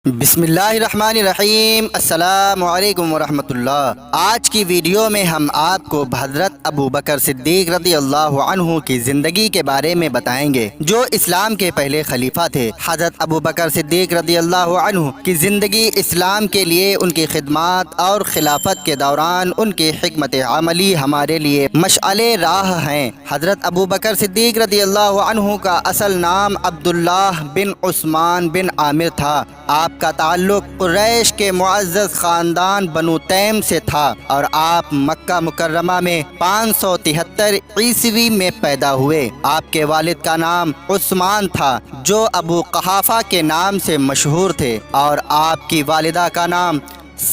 بسم اللہ الرحمن الرحیم۔ السلام علیکم ورحمۃ اللہ۔ آج کی ویڈیو میں ہم آپ کو حضرت ابو بکر صدیق رضی اللہ عنہ کی زندگی کے بارے میں بتائیں گے، جو اسلام کے پہلے خلیفہ تھے۔ حضرت ابو بکر صدیق رضی اللہ عنہ کی زندگی اسلام کے لیے ان کی خدمات اور خلافت کے دوران ان کی حکمت عملی ہمارے لیے مشعل راہ ہیں۔ حضرت ابو بکر صدیق رضی اللہ عنہ کا اصل نام عبداللہ بن عثمان بن عامر تھا۔ آپ کا تعلق قریش کے معزز خاندان بنو تیم سے تھا اور آپ مکہ مکرمہ میں 573 عیسوی میں پیدا ہوئے۔ آپ کے والد کا نام عثمان تھا جو ابو قحافہ کے نام سے مشہور تھے، اور آپ کی والدہ کا نام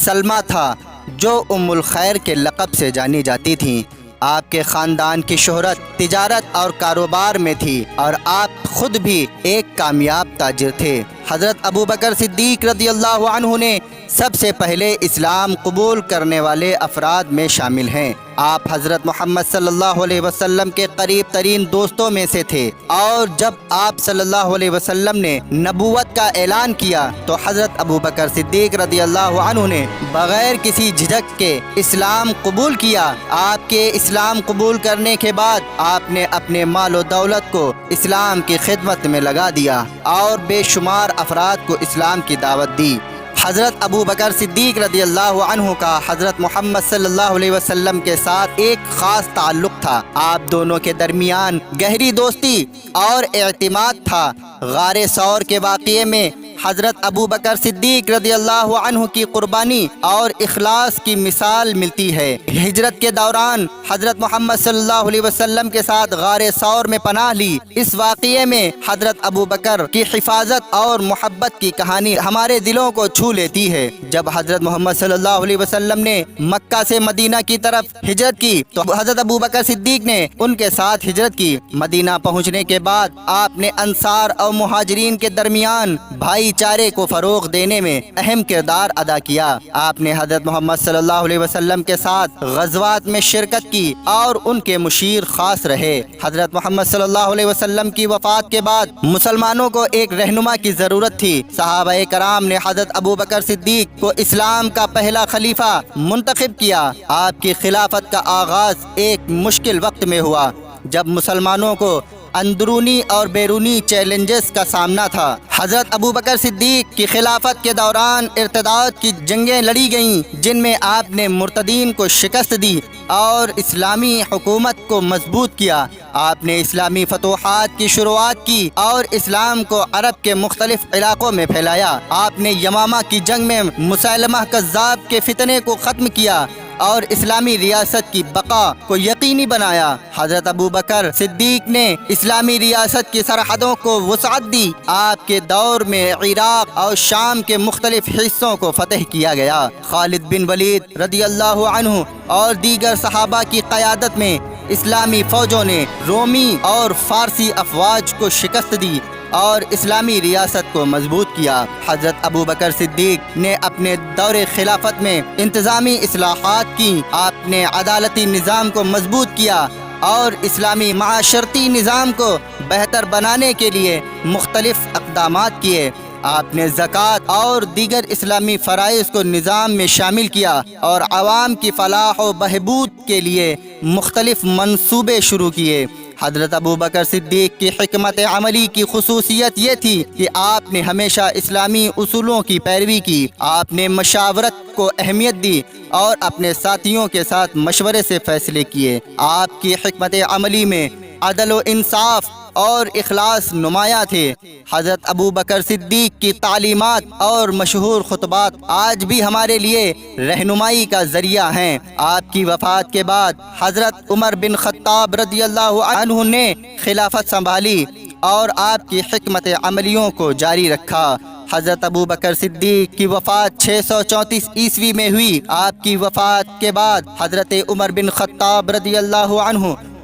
سلمہ تھا جو ام الخیر کے لقب سے جانی جاتی تھیں۔ آپ کے خاندان کی شہرت تجارت اور کاروبار میں تھی اور آپ خود بھی ایک کامیاب تاجر تھے۔ حضرت ابو بکر صدیق رضی اللہ عنہ نے سب سے پہلے اسلام قبول کرنے والے افراد میں شامل ہیں۔ آپ حضرت محمد صلی اللہ علیہ وسلم کے قریب ترین دوستوں میں سے تھے، اور جب آپ صلی اللہ علیہ وسلم نے نبوت کا اعلان کیا تو حضرت ابو بکر صدیق رضی اللہ عنہ نے بغیر کسی جھجک کے اسلام قبول کیا۔ آپ کے اسلام قبول کرنے کے بعد آپ نے اپنے مال و دولت کو اسلام کی خدمت میں لگا دیا اور بے شمار افراد کو اسلام کی دعوت دی۔ حضرت ابو بکر صدیق رضی اللہ عنہ کا حضرت محمد صلی اللہ علیہ وسلم کے ساتھ ایک خاص تعلق تھا۔ آپ دونوں کے درمیان گہری دوستی اور اعتماد تھا۔ غار ثور کے واقعے میں حضرت ابو بکر صدیق رضی اللہ عنہ کی قربانی اور اخلاص کی مثال ملتی ہے۔ ہجرت کے دوران حضرت محمد صلی اللہ علیہ وسلم کے ساتھ غار ثور میں پناہ لی۔ اس واقعے میں حضرت ابو بکر کی حفاظت اور محبت کی کہانی ہمارے دلوں کو چھو لیتی ہے۔ جب حضرت محمد صلی اللہ علیہ وسلم نے مکہ سے مدینہ کی طرف ہجرت کی تو حضرت ابو بکر صدیق نے ان کے ساتھ ہجرت کی۔ مدینہ پہنچنے کے بعد آپ نے انصار اور مہاجرین کے درمیان بھائی چارے کو فروغ دینے میں اہم کردار ادا کیا۔ آپ نے حضرت محمد صلی اللہ علیہ وسلم کے ساتھ غزوات میں شرکت کی اور ان کے مشیر خاص رہے۔ حضرت محمد صلی اللہ علیہ وسلم کی وفات کے بعد مسلمانوں کو ایک رہنما کی ضرورت تھی۔ صحابہ کرام نے حضرت ابو بکر صدیق کو اسلام کا پہلا خلیفہ منتخب کیا۔ آپ کی خلافت کا آغاز ایک مشکل وقت میں ہوا جب مسلمانوں کو اندرونی اور بیرونی چیلنجز کا سامنا تھا۔ حضرت ابو بکر صدیق کی خلافت کے دوران ارتداد کی جنگیں لڑی گئیں، جن میں آپ نے مرتدین کو شکست دی اور اسلامی حکومت کو مضبوط کیا۔ آپ نے اسلامی فتوحات کی شروعات کی اور اسلام کو عرب کے مختلف علاقوں میں پھیلایا۔ آپ نے یمامہ کی جنگ میں مسیلمہ کذاب کے فتنے کو ختم کیا اور اسلامی ریاست کی بقا کو یقینی بنایا۔ حضرت ابو بکر صدیق نے اسلامی ریاست کی سرحدوں کو وسعت دی۔ آپ کے دور میں عراق اور شام کے مختلف حصوں کو فتح کیا گیا۔ خالد بن ولید رضی اللہ عنہ اور دیگر صحابہ کی قیادت میں اسلامی فوجوں نے رومی اور فارسی افواج کو شکست دی اور اسلامی ریاست کو مضبوط کیا۔ حضرت ابو بکر صدیق نے اپنے دور خلافت میں انتظامی اصلاحات کی۔ آپ نے عدالتی نظام کو مضبوط کیا اور اسلامی معاشرتی نظام کو بہتر بنانے کے لیے مختلف اقدامات کیے۔ آپ نے زکوٰۃ اور دیگر اسلامی فرائض کو نظام میں شامل کیا اور عوام کی فلاح و بہبود کے لیے مختلف منصوبے شروع کیے۔ حضرت ابو بکر صدیق کی حکمت عملی کی خصوصیت یہ تھی کہ آپ نے ہمیشہ اسلامی اصولوں کی پیروی کی۔ آپ نے مشاورت کو اہمیت دی اور اپنے ساتھیوں کے ساتھ مشورے سے فیصلے کیے۔ آپ کی حکمت عملی میں عدل و انصاف اور اخلاص نمایاں تھے۔ حضرت ابو بکر صدیق کی تعلیمات اور مشہور خطبات آج بھی ہمارے لیے رہنمائی کا ذریعہ ہیں۔ آپ کی وفات کے بعد حضرت عمر بن خطاب رضی اللہ عنہ نے خلافت سنبھالی اور آپ کی حکمت عملیوں کو جاری رکھا۔ حضرت ابو بکر صدیق کی وفات 634 عیسوی میں ہوئی۔ آپ کی وفات کے بعد حضرت عمر بن خطاب رضی اللہ عنہ